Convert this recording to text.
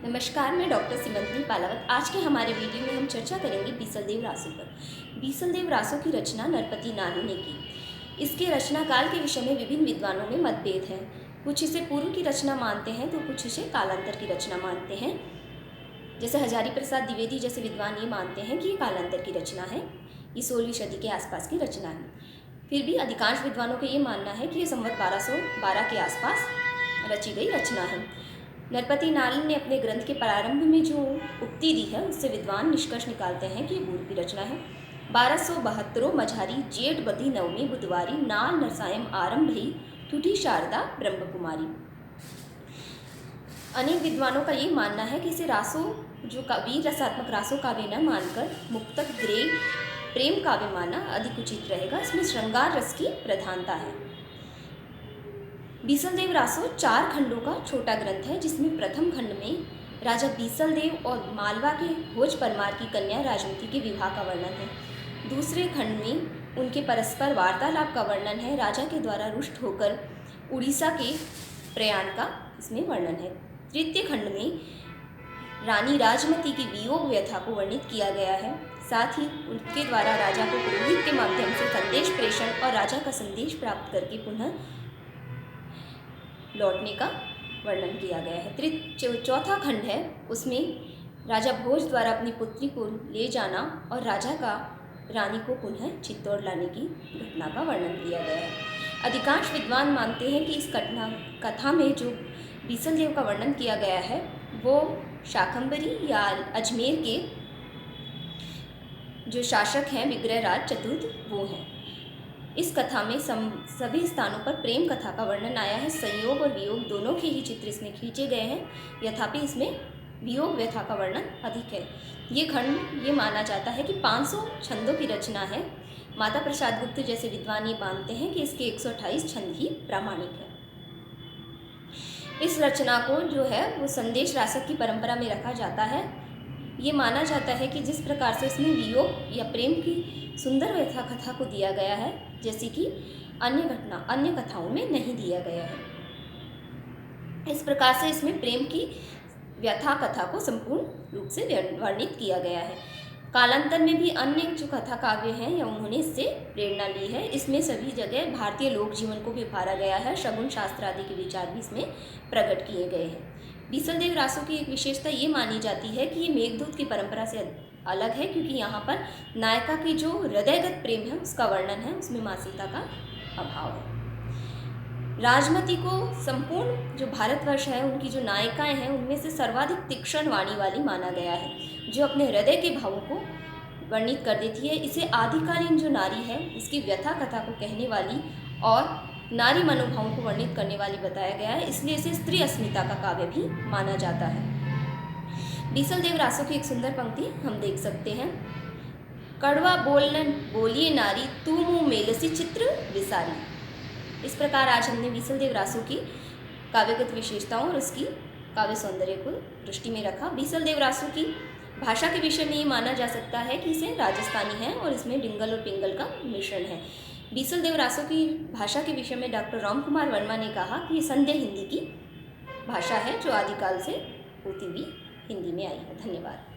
नमस्कार, मैं डॉक्टर सिमंतनी पालावत। आज के हमारे वीडियो में हम चर्चा करेंगे बीसलदेव रासो पर। बीसलदेव रासो की रचना नरपति नानी ने की। इसके रचना काल के विषय में विभिन्न विद्वानों में मतभेद है। कुछ इसे पूर्व की रचना मानते हैं तो कुछ इसे कालांतर की रचना मानते हैं। जैसे हजारी प्रसाद द्विवेदी जैसे विद्वान ये मानते हैं कि ये कालांतर की रचना है, ये 16वीं सदी के आसपास की रचना है। फिर भी अधिकांश विद्वानों का ये मानना है कि ये संवत 1212 के आसपास रची गई रचना है। नरपति नानी ने अपने ग्रंथ के प्रारंभ में जो उक्ति दी है उससे विद्वान निष्कर्ष निकालते हैं कि ये पूर्व की रचना है। 1272 मझारी जेठ बदी नवमी बुधवारी नाल नरसायम आरंभ ही ठूठी शारदा ब्रह्म कुमारी। अनेक विद्वानों का ये मानना है कि इसे रासो जो वीर रसात्मक रासो काव्य न मानकर मुक्तक ग्रे प्रेम काव्य माना अधिक उचित रहेगा। इसमें श्रृंगार रस की प्रधानता है। बीसलदेव रासो 4 खंडों का छोटा ग्रंथ है, जिसमें प्रथम खंड में राजा बीसलदेव और मालवा के भोज परमार की कन्या राजमती के विवाह का वर्णन है। दूसरे खंड में उनके परस्पर वार्तालाप का वर्णन है। राजा के द्वारा रुष्ट होकर उड़ीसा के प्रयाण का इसमें वर्णन है। तृतीय खंड में रानी राजमती की वियोग व्यथा को वर्णित किया गया है। साथ ही उनके द्वारा राजा को पुरोहित के माध्यम से संदेश प्रेषण और राजा का संदेश प्राप्त करके पुनः लौटने का वर्णन किया गया है। चौथा खंड है, उसमें राजा भोज द्वारा अपनी पुत्री को ले जाना और राजा का रानी को पुनः चित्तौड़ लाने की घटना का वर्णन किया गया है। अधिकांश विद्वान मानते हैं कि इस कथा में जो बीसलदेव का वर्णन किया गया है वो शाकंभरी या अजमेर के जो शासक हैं विग्रहराज चतुर्थ वो हैं। इस कथा में सभी स्थानों पर प्रेम कथा का वर्णन आया है। संयोग और वियोग दोनों के ही चित्र इसमें खींचे गए हैं, यथापि इसमें वियोग व्यथा का वर्णन अधिक है। ये खंड ये माना जाता है कि 500 छंदों की रचना है। माता प्रसाद गुप्त जैसे विद्वान ये मानते हैं कि इसके 128 छंद ही प्रामाणिक है। इस रचना को जो है वो संदेश रासक की परंपरा में रखा जाता है। ये माना जाता है कि जिस प्रकार से इसमें वियोग या प्रेम की सुंदर व्यथा कथा को दिया गया है, जैसे कि अन्य कथाओं में नहीं दिया गया है, इस प्रकार से इसमें प्रेम की व्यथा कथा को संपूर्ण रूप से वर्णित किया गया है। कालांतर में भी अन्य जो कथा काव्य हैं या उन्होंने इससे प्रेरणा ली है। इसमें सभी जगह भारतीय लोक जीवन को भी उभारा गया है। शगुन शास्त्र आदि के विचार भी इसमें प्रकट किए गए हैं। बीसलदेव रासो की एक विशेषता ये मानी जाती है कि ये मेघदूत की परंपरा से अलग है, क्योंकि यहाँ पर नायिका की जो हृदयगत प्रेम है उसका वर्णन है, उसमें माँ सीता का अभाव है। राजमती को संपूर्ण जो भारतवर्ष है उनकी जो नायिकाएं हैं उनमें से सर्वाधिक तीक्ष्ण वाणी वाली माना गया है, जो अपने हृदय के भावों को वर्णित कर देती है। इसे आदिकालीन जो नारी है इसकी व्यथा कथा को कहने वाली और नारी मनोभावों को वर्णित करने वाली बताया गया है, इसलिए इसे स्त्री अस्मिता का काव्य भी माना जाता है। बीसलदेव रासो की एक सुंदर पंक्ति हम देख सकते हैं। कड़वा बोलन बोलिए नारी तू मुँह मेलसी चित्र विसारी। इस प्रकार आज हमने बीसलदेव रासो की काव्यगत विशेषताओं और उसकी काव्य सौंदर्य को दृष्टि में रखा। बीसलदेव रासो की भाषा के विषय में ये माना जा सकता है कि इसे राजस्थानी है और इसमें डिंगल और पिंगल का मिश्रण है। बीसलदेव रासो की भाषा के विषय में डॉक्टर राम कुमार वर्मा ने कहा कि ये संध्या हिंदी की भाषा है, जो आदिकाल से होती हुई हिंदी में आई है। धन्यवाद।